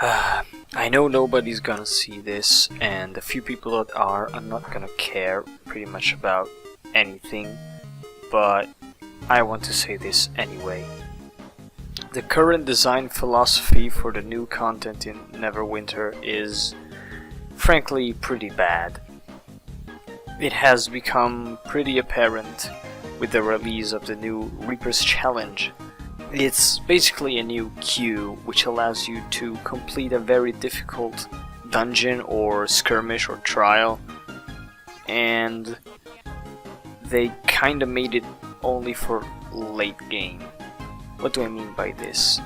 I know nobody's gonna see this, and the few people that are not gonna care pretty much about anything, but I want to say this anyway. The current design philosophy for the new content in Neverwinter is frankly pretty bad. It has become pretty apparent with the release of the new Reaper's Challenge. It's basically a new queue which allows you to complete a very difficult dungeon or skirmish or trial, and they kinda made it only for late game. What do I mean by this?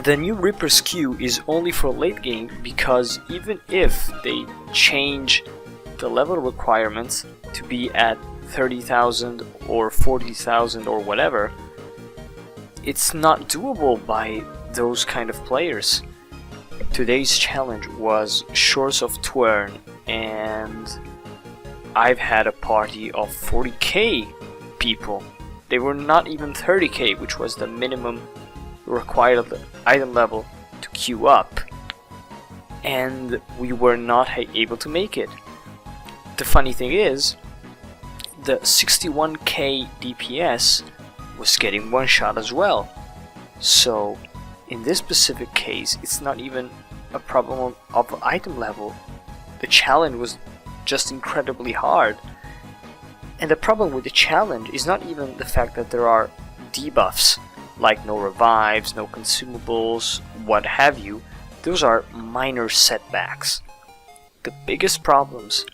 The new Reaper's queue is only for late game because even if they change the level requirements to be at 30,000 or 40,000 or whatever, it's not doable by those kind of players. Today's challenge was Shores of Twern, and I've had a party of 40k people. They were not even 30k, which was the minimum required item level to queue up, and we were not able to make it. The funny thing is, the 61k DPS was getting one shot as well. So in this specific case, it's not even a problem of item level. The challenge was just incredibly hard. And the problem with the challenge is not even the fact that there are debuffs, like no revives, no consumables, what have you. Those are minor setbacks. The biggest problems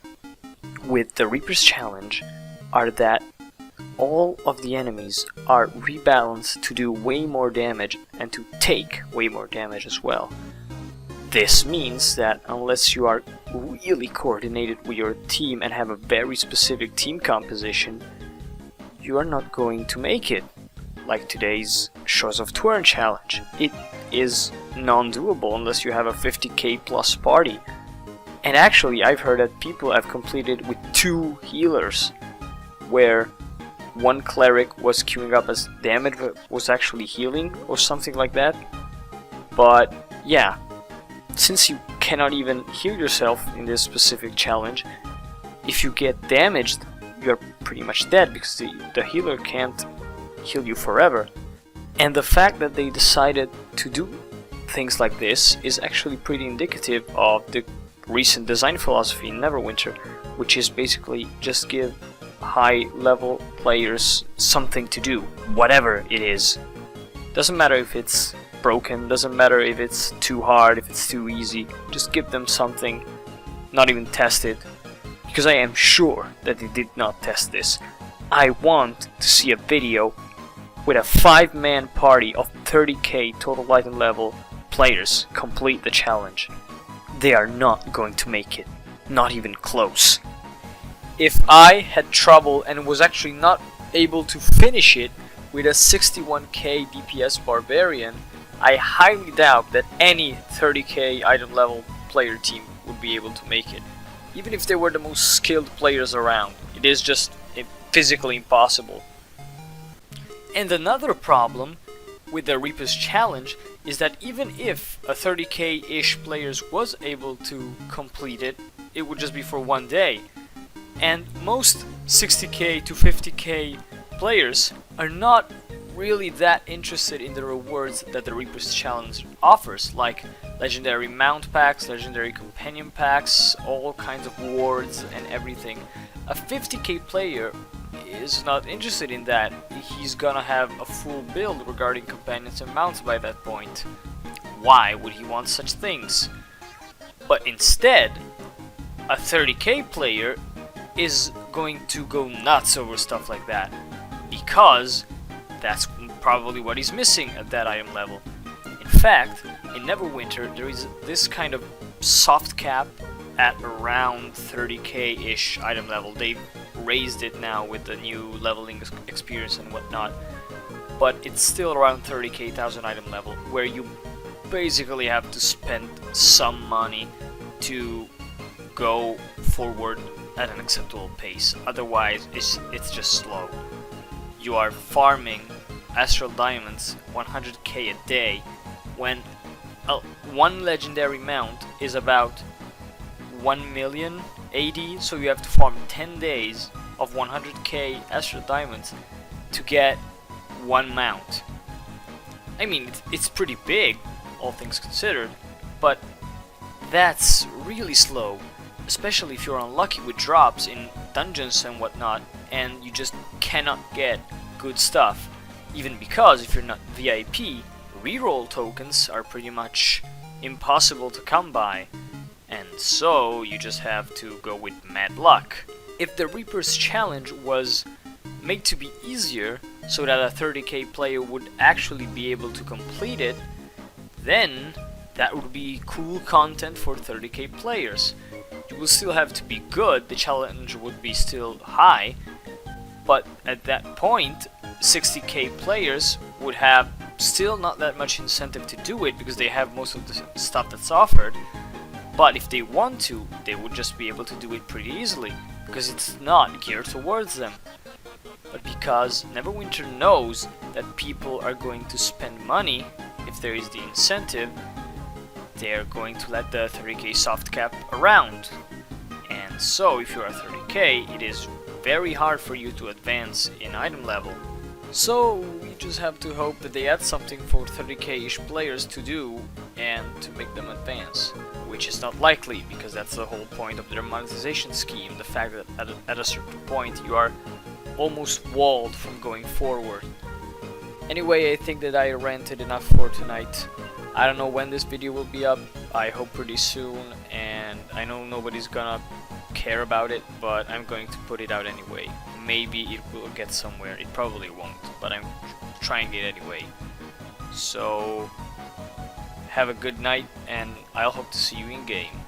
with the Reaper's Challenge are that all of the enemies are rebalanced to do way more damage and to take way more damage as well. This means that unless you are really coordinated with your team and have a very specific team composition, you are not going to make it. Like today's Shores of Twern challenge. It is non-doable unless you have a 50k plus party. And actually, I've heard that people have completed with 2 healers, where one cleric was queuing up as damage but was actually healing or something like that. But yeah, since you cannot even heal yourself in this specific challenge, if you get damaged, you're pretty much dead because the healer can't heal you forever. And the fact that they decided to do things like this is actually pretty indicative of the recent design philosophy in Neverwinter, which is basically just give high level players something to do, whatever it is. Doesn't matter if it's broken, doesn't matter if it's too hard, if it's too easy, just give them something, not even test it, because I am sure that they did not test this. I want to see a video with a 5-man party of 30k total item level players complete the challenge. They are not going to make it, not even close. If I had trouble and was actually not able to finish it with a 61k DPS barbarian, I highly doubt that any 30k item level player team would be able to make it. Even if they were the most skilled players around, it is just physically impossible. And another problem with the Reaper's Challenge is that even if a 30k-ish players was able to complete it, it would just be for one day. And most 60k to 50k players are not really that interested in the rewards that the Reaper's Challenge offers, like legendary mount packs, legendary companion packs, all kinds of wards and everything. A 50k player is not interested in that. He's gonna have a full build regarding companions and mounts by that point. Why would he want such things? But instead, a 30k player is going to go nuts over stuff like that, because that's probably what he's missing at that item level. In fact, in Neverwinter there is this kind of soft cap at around 30k-ish item level. They've raised it now with the new leveling experience and whatnot, but it's still around 30k thousand item level, where you basically have to spend some money to go forward at an acceptable pace. Otherwise, it's just slow. You are farming Astral Diamonds 100k a day when one legendary mount is about 1 million AD, so you have to farm 10 days of 100k Astro Diamonds to get one mount. I mean, it's pretty big, all things considered, but that's really slow, especially if you're unlucky with drops in dungeons and whatnot, and you just cannot get good stuff. Even because if you're not VIP, reroll tokens are pretty much impossible to come by, and so you just have to go with mad luck. If the Reaper's challenge was made to be easier, so that a 30k player would actually be able to complete it, then that would be cool content for 30k players. You will still have to be good, the challenge would be still high, but at that point 60k players would have still not that much incentive to do it because they have most of the stuff that's offered. But if they want to, they would just be able to do it pretty easily because it's not geared towards them. But because Neverwinter knows that people are going to spend money if there is the incentive, they're going to let the 30k soft cap around. And so if you are 30k, it is very hard for you to advance in item level. So we just have to hope that they add something for 30k-ish players to do and to make them advance, which is not likely because that's the whole point of their monetization scheme, the fact that at a certain point you are almost walled from going forward. Anyway, I think that I ranted enough for tonight. I don't know when this video will be up, I hope pretty soon, and I know nobody's gonna care about it, but I'm going to put it out anyway. Maybe it will get somewhere, it probably won't, but I'm trying it anyway. So, have a good night, and I'll hope to see you in game.